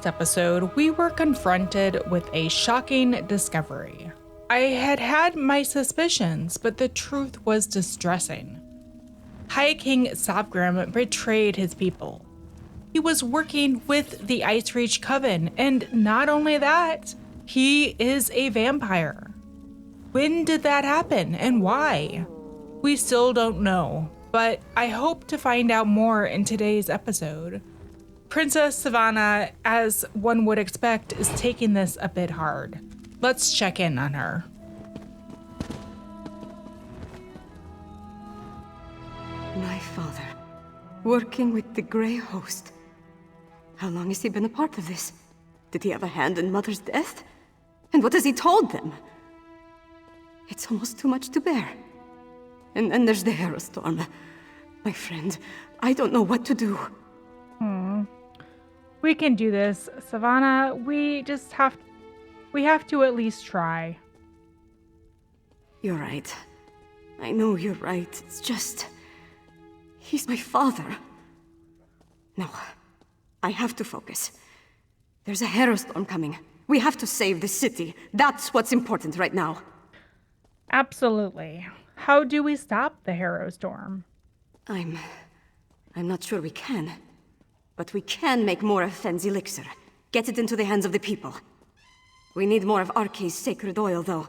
last episode, we were confronted with a shocking discovery. I had my suspicions, but the truth was distressing. High King Svargrim betrayed his people. He was working with the Icereach Coven, and not only that, he is a vampire. When did that happen, and why? We still don't know, but I hope to find out more in today's episode. Princess Savannah, as one would expect, is taking this a bit hard. Let's check in on her. My father, working with the Grey Host. How long has he been a part of this? Did he have a hand in Mother's death? And what has he told them? It's almost too much to bear. And then there's the harrowstorm. My friend, I don't know what to do. We can do this, Savannah. We have to at least try. You're right. I know you're right. It's just... he's my father. No, I have to focus. There's a harrowstorm coming. We have to save the city. That's what's important right now. Absolutely. How do we stop the harrowstorm? I'm not sure we can. But we can make more of Fenn's elixir. Get it into the hands of the people. We need more of Arkay's sacred oil, though.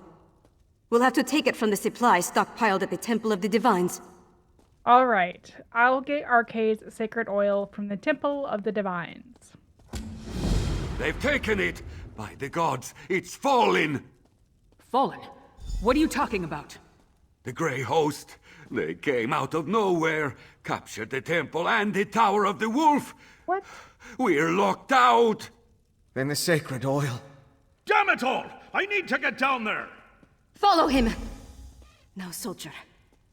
We'll have to take it from the supplies stockpiled at the Temple of the Divines. All right. I'll get Arkay's sacred oil from the Temple of the Divines. They've taken it! By the gods, it's fallen! Fallen? What are you talking about? The Grey Host. They came out of nowhere, captured the temple and the Tower of the Wolf. What? We're locked out! Then the sacred oil. Damn it all! I need to get down there! Follow him! Now, soldier,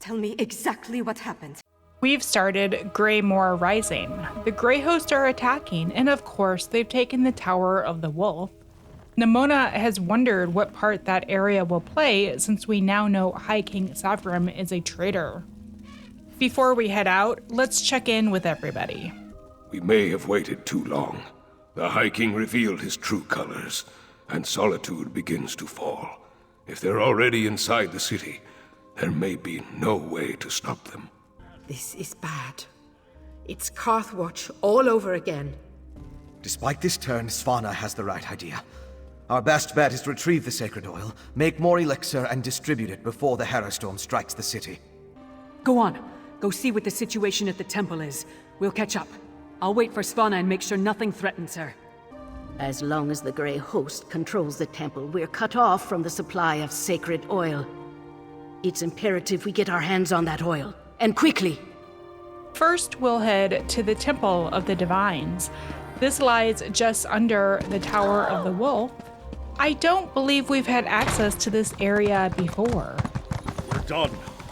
tell me exactly what happened. We've started Greymoor Rising. The Grey Host are attacking, and of course, they've taken the Tower of the Wolf. Nimona has wondered what part that area will play since we now know High King Svargrim is a traitor. Before we head out, let's check in with everybody. We may have waited too long. The High King revealed his true colors, and Solitude begins to fall. If they're already inside the city, there may be no way to stop them. This is bad. It's Carthwatch all over again. Despite this turn, Savannah has the right idea. Our best bet is to retrieve the sacred oil, make more elixir, and distribute it before the harrowstorm strikes the city. Go on. Go see what the situation at the temple is. We'll catch up. I'll wait for Savannah and make sure nothing threatens her. As long as the Grey Host controls the temple, we're cut off from the supply of sacred oil. It's imperative we get our hands on that oil, and quickly. First, we'll head to the Temple of the Divines. This lies just under the Tower of the Wolf. I don't believe we've had access to this area before. We're done.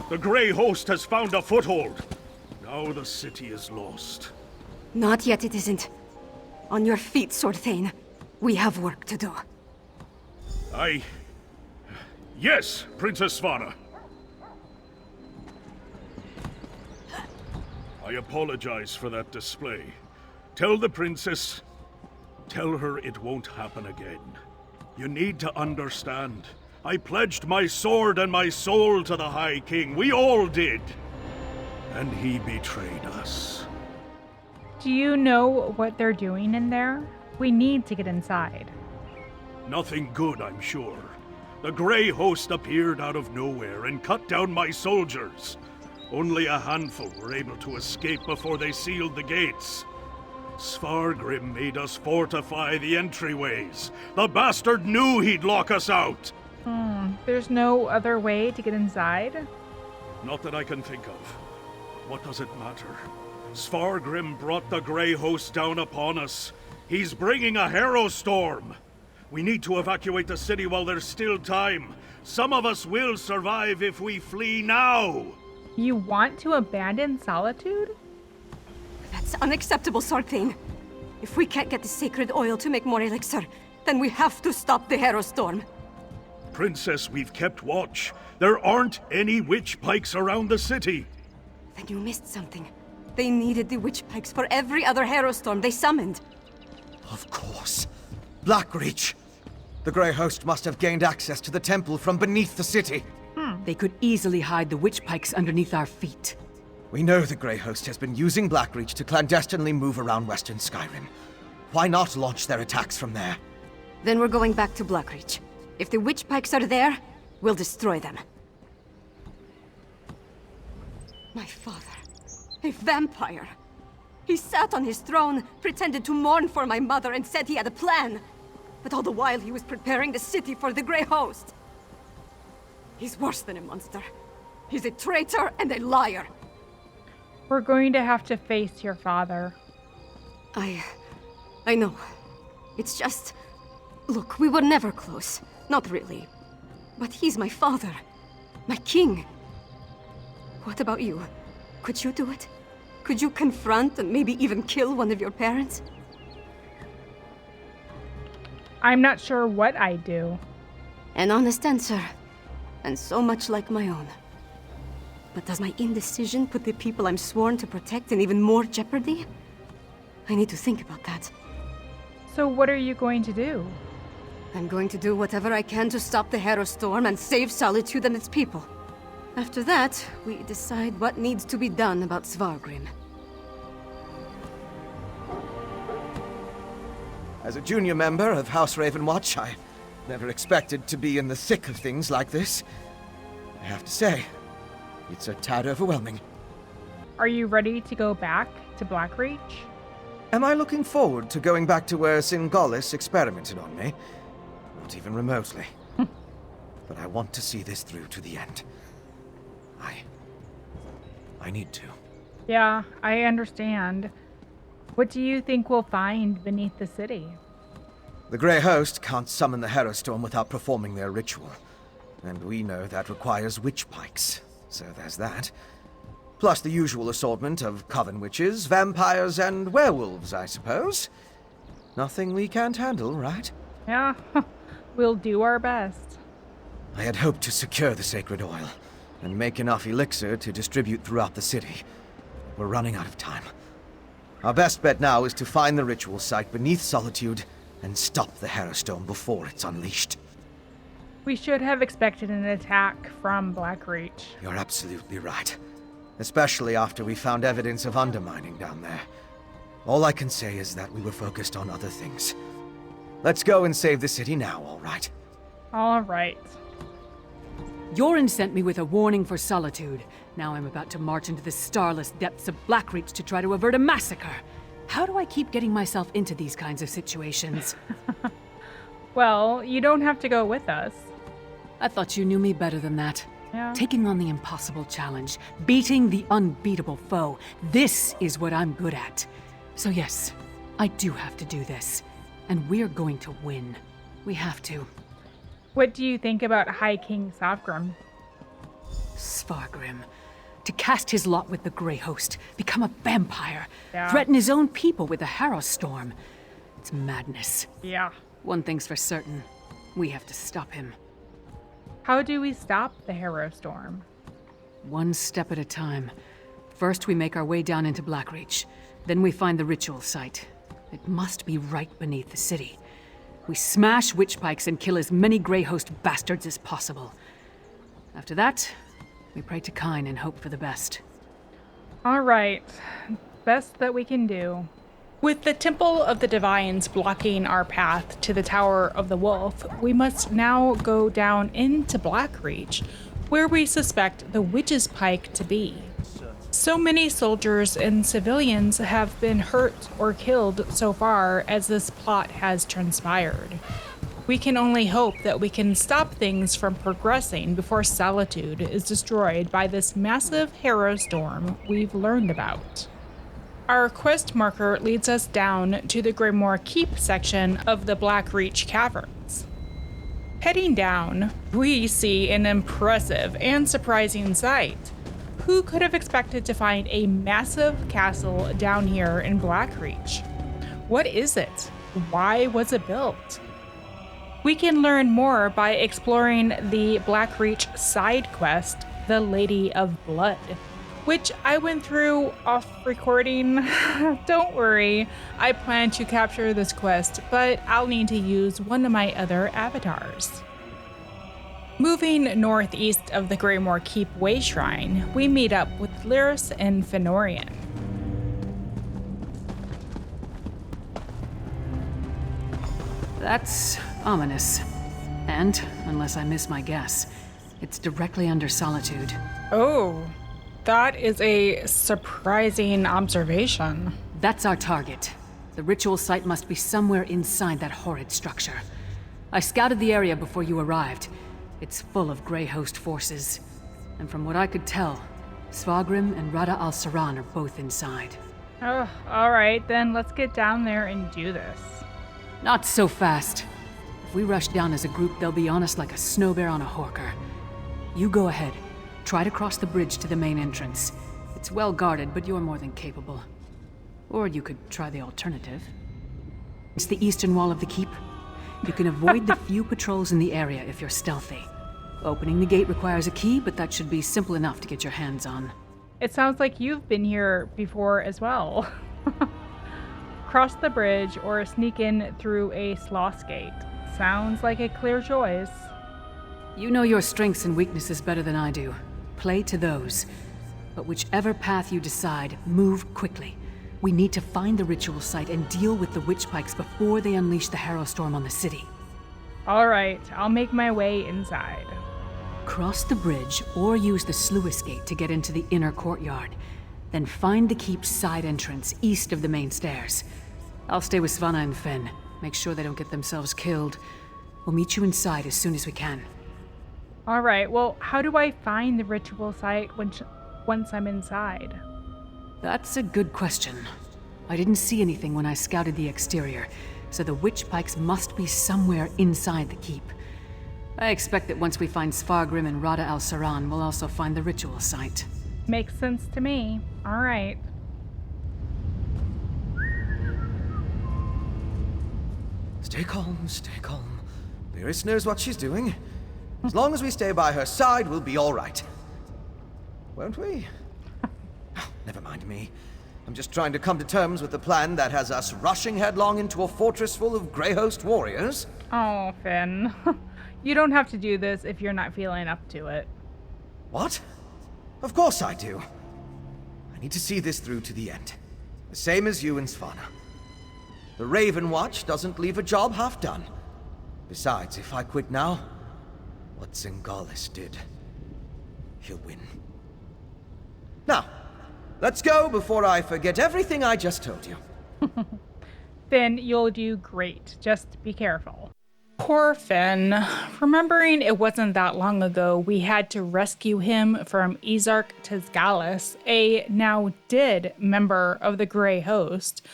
The Grey Host has found a foothold. Now the city is lost. Not yet, it isn't. On your feet, Sorthane. We have work to do. Yes, Princess Savannah. I apologize for that display. Tell the princess, tell her it won't happen again. You need to understand. I pledged my sword and my soul to the High King. We all did. And he betrayed us. Do you know what they're doing in there? We need to get inside. Nothing good, I'm sure. The Grey Host appeared out of nowhere and cut down my soldiers. Only a handful were able to escape before they sealed the gates. Svargrim made us fortify the entryways. The bastard knew he'd lock us out. There's no other way to get inside? Not that I can think of. What does it matter? Svargrim brought the Grey Host down upon us. He's bringing a harrowstorm. We need to evacuate the city while there's still time. Some of us will survive if we flee now. You want to abandon Solitude? That's unacceptable, Sorthane. If we can't get the sacred oil to make more elixir, then we have to stop the harrowstorm. Princess, we've kept watch. There aren't any witch pikes around the city. Then you missed something. They needed the witch pikes for every other harrowstorm they summoned. Of course. Blackreach! The Grey Host must have gained access to the temple from beneath the city. They could easily hide the witch pikes underneath our feet. We know the Grey Host has been using Blackreach to clandestinely move around western Skyrim. Why not launch their attacks from there? Then we're going back to Blackreach. If the witch pikes are there, we'll destroy them. My father. A vampire. He sat on his throne, pretended to mourn for my mother, and said he had a plan. But all the while he was preparing the city for the Grey Host. He's worse than a monster. He's a traitor and a liar. We're going to have to face your father. I know. It's just... Look, we were never close. Not really. But he's my father. My king. What about you? Could you do it? Could you confront and maybe even kill one of your parents? I'm not sure what I'd do. An honest answer. And so much like my own. But does my indecision put the people I'm sworn to protect in even more jeopardy? I need to think about that. So what are you going to do? I'm going to do whatever I can to stop the harrowstorm and save Solitude and its people. After that, we decide what needs to be done about Svargrim. As a junior member of House Ravenwatch, I never expected to be in the thick of things like this. I have to say, it's a tad overwhelming. Are you ready to go back to Blackreach? Am I looking forward to going back to where Singolis experimented on me? Not even remotely. But I want to see this through to the end. I need to. Yeah, I understand. What do you think we'll find beneath the city? The Grey Host can't summon the harrowstorm without performing their ritual. And we know that requires witch pikes, so there's that. Plus the usual assortment of coven witches, vampires, and werewolves, I suppose. Nothing we can't handle, right? Yeah, we'll do our best. I had hoped to secure the sacred oil, and make enough elixir to distribute throughout the city. We're running out of time. Our best bet now is to find the ritual site beneath Solitude and stop the harrowstorm before it's unleashed. We should have expected an attack from Blackreach. You're absolutely right. Especially after we found evidence of undermining down there. All I can say is that we were focused on other things. Let's go and save the city now, all right? All right. Yorin sent me with a warning for Solitude. Now I'm about to march into the starless depths of Blackreach to try to avert a massacre. How do I keep getting myself into these kinds of situations? Well, you don't have to go with us. I thought you knew me better than that. Yeah. Taking on the impossible challenge, beating the unbeatable foe. This is what I'm good at. So yes, I do have to do this. And we're going to win. We have to. What do you think about High King Svargrim? Svargrim. To cast his lot with the Grey Host, become a vampire, Yeah. threaten his own people with a harrowstorm. It's madness. Yeah. One thing's for certain. We have to stop him. How do we stop the harrowstorm? One step at a time. First, we make our way down into Blackreach. Then we find the ritual site. It must be right beneath the city. We smash witch pikes and kill as many Grey Host bastards as possible. After that, we pray to Kine and hope for the best. All right. Best that we can do. With the Temple of the Divines blocking our path to the Tower of the Wolf, we must now go down into Blackreach, where we suspect the Witch's Pike to be. So many soldiers and civilians have been hurt or killed so far as this plot has transpired. We can only hope that we can stop things from progressing before Solitude is destroyed by this massive harrowstorm we've learned about. Our quest marker leads us down to the Greymoor Keep section of the Blackreach Caverns. Heading down, we see an impressive and surprising sight. Who could have expected to find a massive castle down here in Blackreach? What is it? Why was it built? We can learn more by exploring the Blackreach side quest, the Lady of Blood. which I went through off recording. Don't worry, I plan to capture this quest, but I'll need to use one of my other avatars. Moving northeast of the Greymoor Keep Way Shrine, we meet up with Lyris and Fenorian. That's ominous. And, unless I miss my guess, it's directly under Solitude. Oh, that is a surprising observation. That's our target. The ritual site must be somewhere inside that horrid structure. I scouted the area before you arrived. It's full of Grey Host forces. And from what I could tell, Svargrim and Rada al-Saran are both inside. Oh, alright, then let's get down there and do this. Not so fast. If we rush down as a group, they'll be on us like a snow bear on a horker. You go ahead. Try to cross the bridge to the main entrance. It's well guarded, but you're more than capable. Or you could try the alternative. It's the eastern wall of the keep. You can avoid the few patrols in the area if you're stealthy. Opening the gate requires a key, but that should be simple enough to get your hands on. It sounds like you've been here before as well. Cross the bridge or sneak in through a sluice gate. Sounds like a clear choice. You know your strengths and weaknesses better than I do. Play to those. But whichever path you decide, move quickly. We need to find the ritual site and deal with the witch pikes before they unleash the harrowstorm on the city. Alright, I'll make my way inside. Cross the bridge or use the Sluices Gate to get into the inner courtyard. Then find the keep's side entrance east of the main stairs. I'll stay with Savannah and Finn. Make sure they don't get themselves killed. We'll meet you inside as soon as we can. Alright, well, how do I find the ritual site once I'm inside? That's a good question. I didn't see anything when I scouted the exterior, so the witch pikes must be somewhere inside the keep. I expect that once we find Svargrim and Rada al-Saran, we'll also find the ritual site. Makes sense to me. Alright. Stay calm, stay calm. Lyris knows what she's doing. As long as we stay by her side, we'll be all right. Won't we? Oh, never mind me. I'm just trying to come to terms with the plan that has us rushing headlong into a fortress full of Grey Host warriors. Oh, Finn. You don't have to do this if you're not feeling up to it. What? Of course I do. I need to see this through to the end. The same as you and Savannah. The Raven Watch doesn't leave a job half done. Besides, if I quit now, what Zingalis did, he'll win. Now, let's go before I forget everything I just told you. Finn, you'll do great. Just be careful. Poor Finn. Remembering it wasn't that long ago we had to rescue him from Izark Tezgalis, a now dead member of the Grey Host,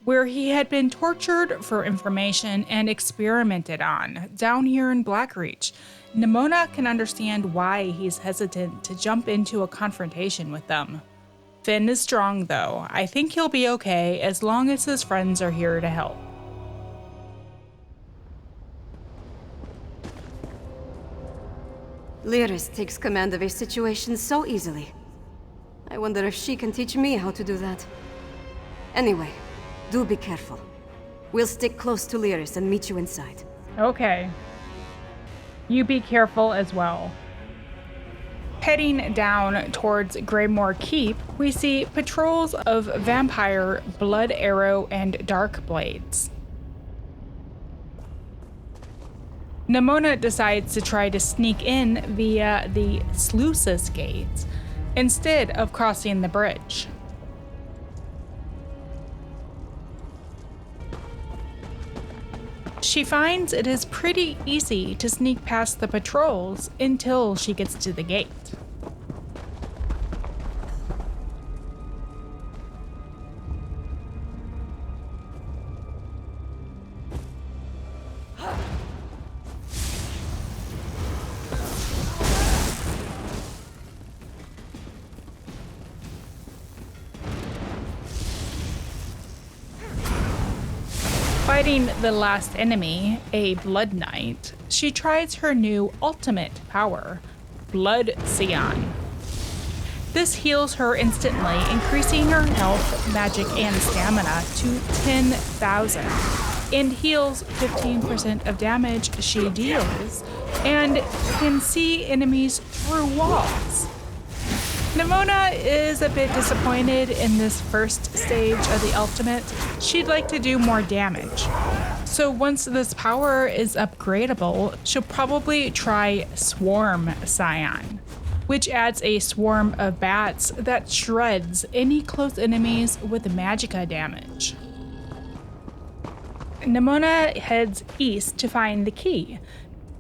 where he had been tortured for information and experimented on down here in Blackreach. Nimona can understand why he's hesitant to jump into a confrontation with them. Finn is strong though. I think he'll be okay as long as his friends are here to help. Lyris takes command of a situation so easily. I wonder if she can teach me how to do that. Anyway, do be careful. We'll stick close to Lyris and meet you inside. Okay. You be careful as well. Heading down towards Greymoor Keep, we see patrols of vampire, blood arrow, and dark blades. Nimona decides to try to sneak in via the Sluices Gate instead of crossing the bridge. She finds it is pretty easy to sneak past the patrols until she gets to the gate. Fighting the last enemy, a Blood Knight, she tries her new ultimate power, Blood Sion. This heals her instantly, increasing her health, magic, and stamina to 10,000, and heals 15% of damage she deals, and can see enemies through walls. Nimona is a bit disappointed in this first stage of the ultimate. She'd like to do more damage. So once this power is upgradable, she'll probably try Swarm Scion, which adds a swarm of bats that shreds any close enemies with magicka damage. Nimona heads east to find the key.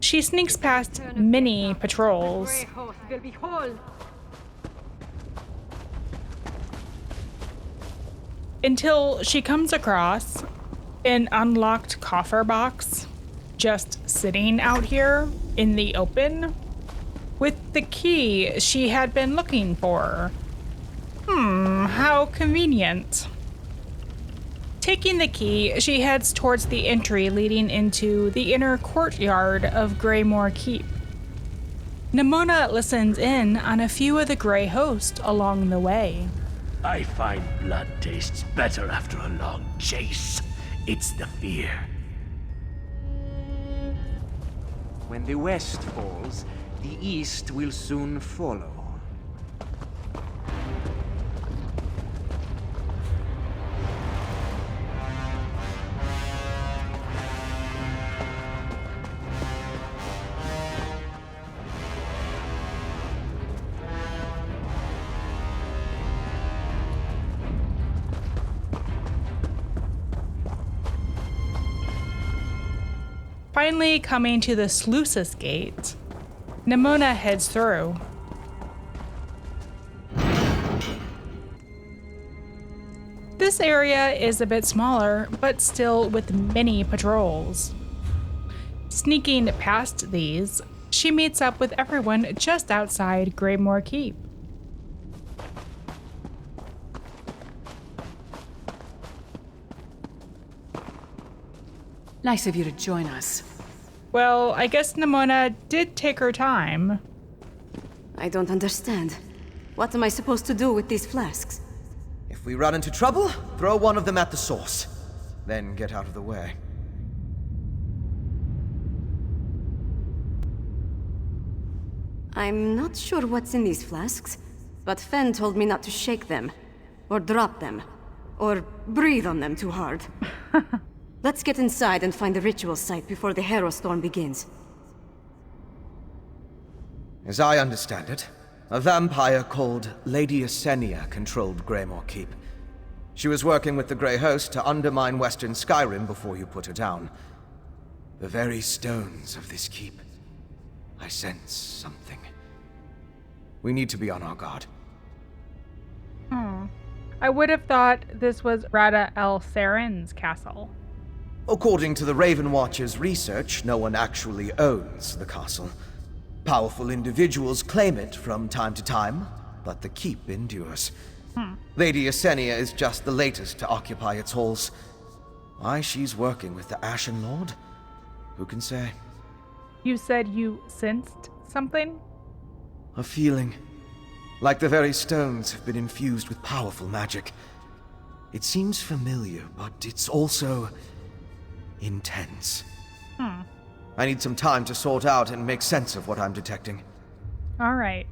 She sneaks past many patrols until she comes across an unlocked coffer box just sitting out here in the open with the key she had been looking for. How convenient. Taking the key, she heads towards the entry leading into the inner courtyard of Greymoor Keep. Nimona listens in on a few of the Grey Host along the way. I find blood tastes better after a long chase. It's the fear. When the west falls, the east will soon follow. Finally coming to the Sluices Gate, Nimona heads through. This area is a bit smaller, but still with many patrols. Sneaking past these, she meets up with everyone just outside Greymoor Keep. Nice of you to join us. Well, I guess Nimona did take her time. I don't understand. What am I supposed to do with these flasks? If we run into trouble, throw one of them at the source. Then get out of the way. I'm not sure what's in these flasks, but Fen told me not to shake them, or drop them, or breathe on them too hard. Let's get inside and find the ritual site before the harrowstorm begins. As I understand it, a vampire called Lady Esenia controlled Greymoor Keep. She was working with the Grey Host to undermine Western Skyrim before you put her down. The very stones of this keep. I sense something. We need to be on our guard. I would have thought this was Rada El Saren's castle. According to the Raven Watcher's research, no one actually owns the castle. Powerful individuals claim it from time to time, but the keep endures. Lady Esenia is just the latest to occupy its halls. Why she's working with the Ashen Lord? Who can say? You said you sensed something? A feeling. Like the very stones have been infused with powerful magic. It seems familiar, but it's also intense. I need some time to sort out and make sense of what I'm detecting. All right.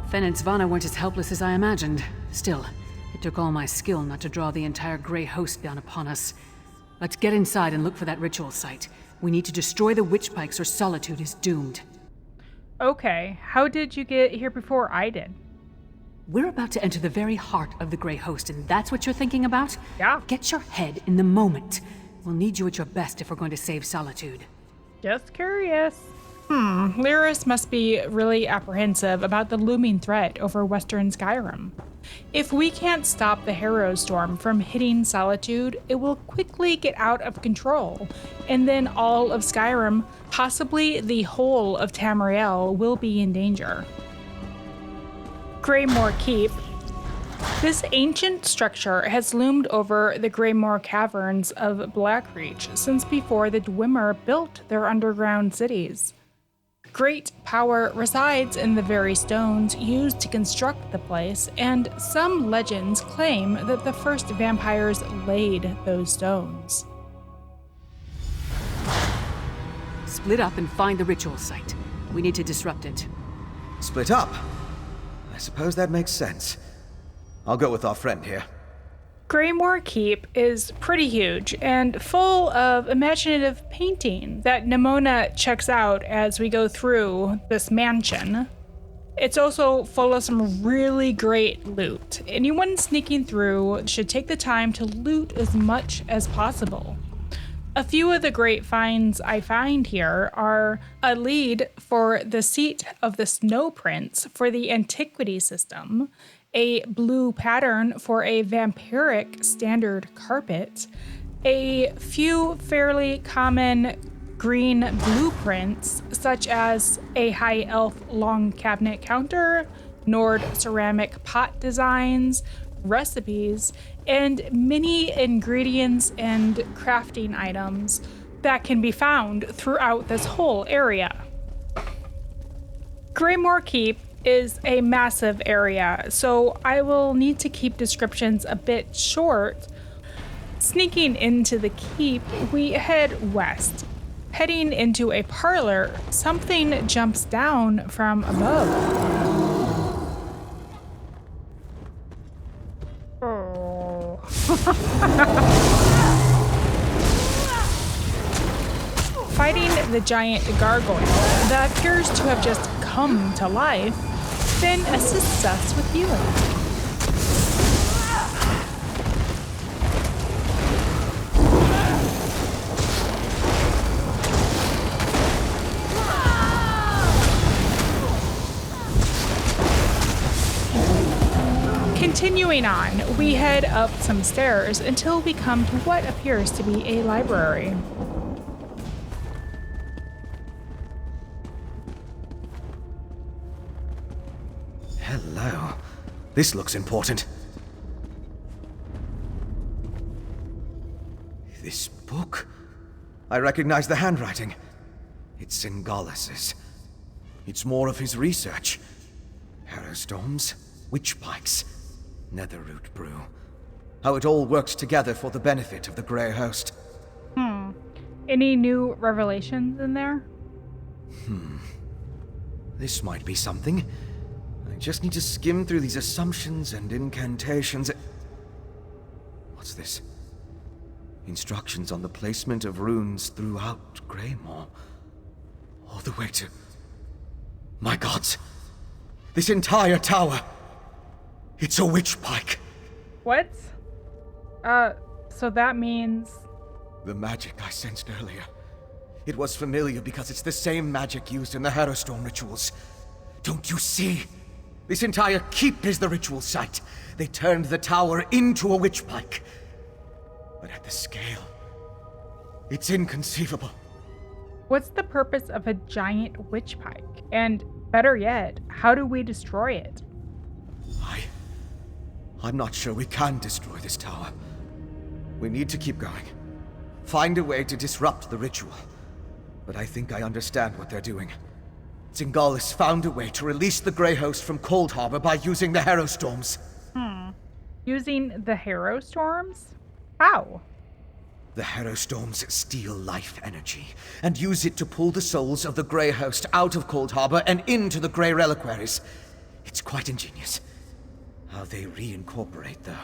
Fen and Savannah weren't as helpless as I imagined. Still, it took all my skill not to draw the entire Grey Host down upon us. Let's get inside and look for that ritual site. We need to destroy the witch pikes or Solitude is doomed. Okay, how did you get here before I did? We're about to enter the very heart of the Grey Host, and that's what you're thinking about? Yeah. Get your head in the moment. We'll need you at your best if we're going to save Solitude. Just curious. Lyris must be really apprehensive about the looming threat over Western Skyrim. If we can't stop the harrowstorm from hitting Solitude, it will quickly get out of control, and then all of Skyrim, possibly the whole of Tamriel, will be in danger. Greymoor Keep. This ancient structure has loomed over the Greymoor caverns of Blackreach since before the Dwemer built their underground cities. Great power resides in the very stones used to construct the place, and some legends claim that the first vampires laid those stones. Split up and find the ritual site. We need to disrupt it. Split up? I suppose that makes sense. I'll go with our friend here. Greymoor Keep is pretty huge and full of imaginative painting that Nimona checks out as we go through this mansion. It's also full of some really great loot. Anyone sneaking through should take the time to loot as much as possible. A few of the great finds I find here are a lead for the seat of the snow prince for the antiquity system, a blue pattern for a vampiric standard carpet, a few fairly common green blueprints, such as a high elf long cabinet counter, Nord ceramic pot designs, recipes, and many ingredients and crafting items that can be found throughout this whole area. Greymoor Keep is a massive area, so I will need to keep descriptions a bit short. Sneaking into the keep, we head west. Heading into a parlor, something jumps down from above. Fighting the giant gargoyle that appears to have just come to life, then assists us with healing. Continuing on, we head up some stairs until we come to what appears to be a library. Hello. This looks important. This book? I recognize the handwriting. It's Singalus's. It's more of his research. Harrowstorms, witch pikes, netherroot brew. How it all works together for the benefit of the Grey Host. Any new revelations in there? This might be something. I just need to skim through these assumptions and incantations. What's this? Instructions on the placement of runes throughout Greymoor. All the way to... My gods! This entire tower! It's a witch pike! What? So that means... The magic I sensed earlier. It was familiar because it's the same magic used in the harrowstorm rituals. Don't you see? This entire keep is the ritual site. They turned the tower into a witch pike. But at the scale, it's inconceivable. What's the purpose of a giant witch pike? And better yet, how do we destroy it? I'm not sure we can destroy this tower. We need to keep going. Find a way to disrupt the ritual. But I think I understand what they're doing. Singalus found a way to release the Grey Host from Cold Harbor by using the harrowstorms. Using the harrowstorms? How? The harrowstorms steal life energy and use it to pull the souls of the Grey Host out of Cold Harbor and into the Grey Reliquaries. It's quite ingenious. How they reincorporate, though.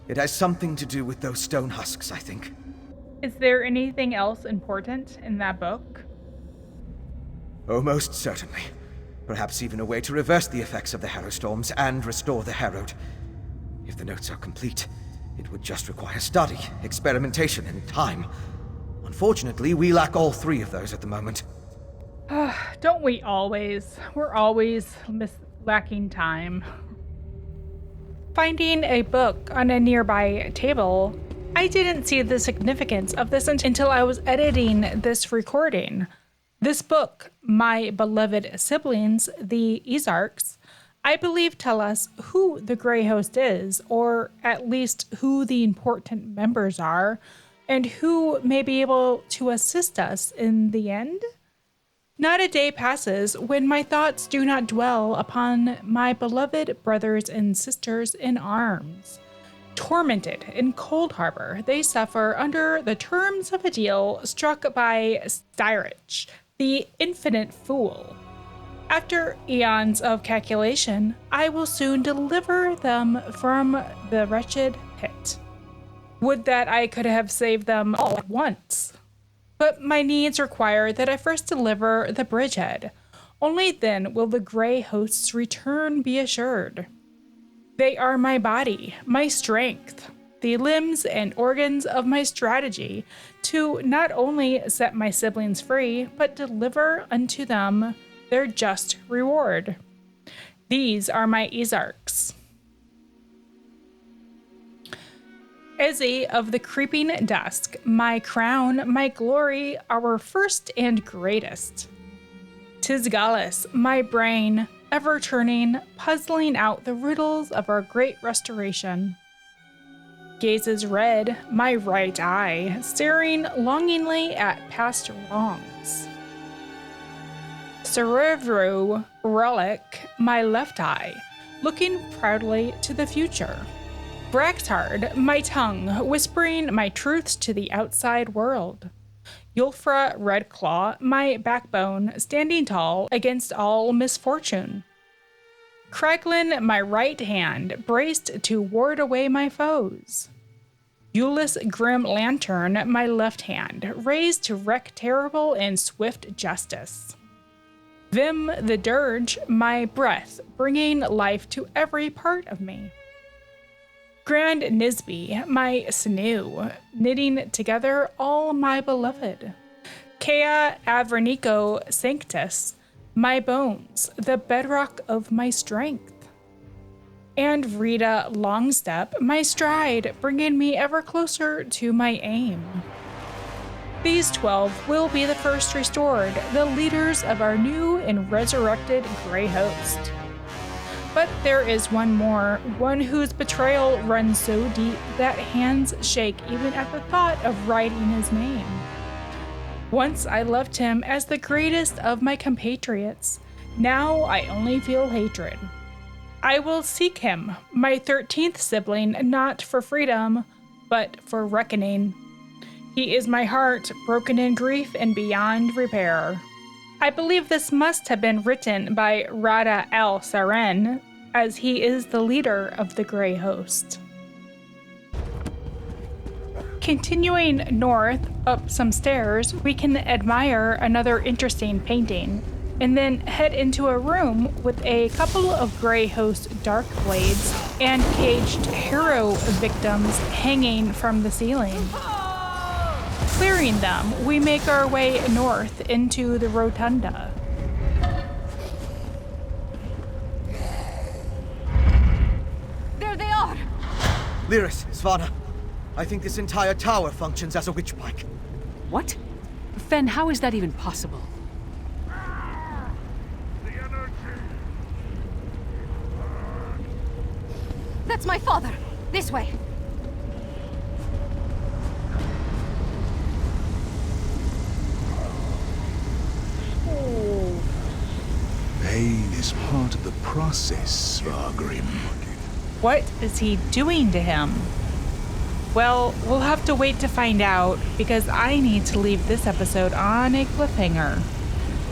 It has something to do with those stone husks, I think. Is there anything else important in that book? Oh, most certainly. Perhaps even a way to reverse the effects of the harrowstorms and restore the harrowed. If the notes are complete, it would just require study, experimentation, and time. Unfortunately, we lack all three of those at the moment. Don't we always? We're always lacking time. Finding a book on a nearby table, I didn't see the significance of this until I was editing this recording. This book, My Beloved Siblings, the Ezarks, I believe tell us who the Grey Host is, or at least who the important members are, and who may be able to assist us in the end. Not a day passes when my thoughts do not dwell upon my beloved brothers and sisters in arms. Tormented in Cold Harbor, they suffer under the terms of a deal struck by Blackreach, the infinite fool. After eons of calculation, I will soon deliver them from the wretched pit. Would that I could have saved them all at once. But my needs require that I first deliver the bridgehead. Only then will the Grey Host's return be assured. They are my body, my strength, the limbs and organs of my strategy to not only set my siblings free, but deliver unto them their just reward. These are my Ezarks. Izzy of the creeping dusk, my crown, my glory, our first and greatest. 'Tis Gallus, my brain, ever turning, puzzling out the riddles of our great restoration. Gazes red, my right eye, staring longingly at past wrongs. Cerebro relic, my left eye, looking proudly to the future. Braxhard, my tongue, whispering my truths to the outside world. Yulfra Redclaw, my backbone, standing tall against all misfortune. Kraglin, my right hand, braced to ward away my foes. Eulus Grim Lantern, my left hand, raised to wreak terrible and swift justice. Vim the Dirge, my breath, bringing life to every part of me. Grand Nisbe, my sinew, knitting together all my beloved. Kea Avernico Sanctus, my bones, the bedrock of my strength. And Rita Longstep, my stride, bringing me ever closer to my aim. These 12 will be the first restored, the leaders of our new and resurrected Grey Host. But there is one more, one whose betrayal runs so deep that hands shake even at the thought of writing his name. Once I loved him as the greatest of my compatriots. Now I only feel hatred. I will seek him, my 13th sibling, not for freedom, but for reckoning. He is my heart, broken in grief and beyond repair. I believe this must have been written by Rada al-Saren, as he is the leader of the Grey Host. Continuing north, up some stairs, we can admire another interesting painting, and then head into a room with a couple of Grey Host dark blades and caged hero victims hanging from the ceiling. Clearing them, we make our way north into the rotunda. There they are! Lyris, Savannah, I think this entire tower functions as a witch pike. What? Fen, how is that even possible? That's my father! This way! Pain is part of the process, Svargrim. What is he doing to him? Well, we'll have to wait to find out, because I need to leave this episode on a cliffhanger.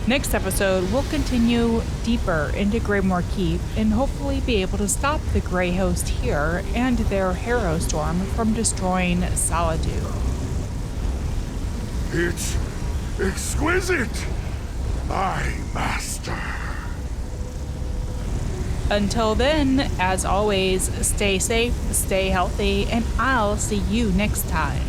Next episode, we'll continue deeper into Greymoor Keep and hopefully be able to stop the Grey Host here and their harrowstorm from destroying Solitude. It's exquisite, my master. Until then, as always, stay safe, stay healthy, and I'll see you next time.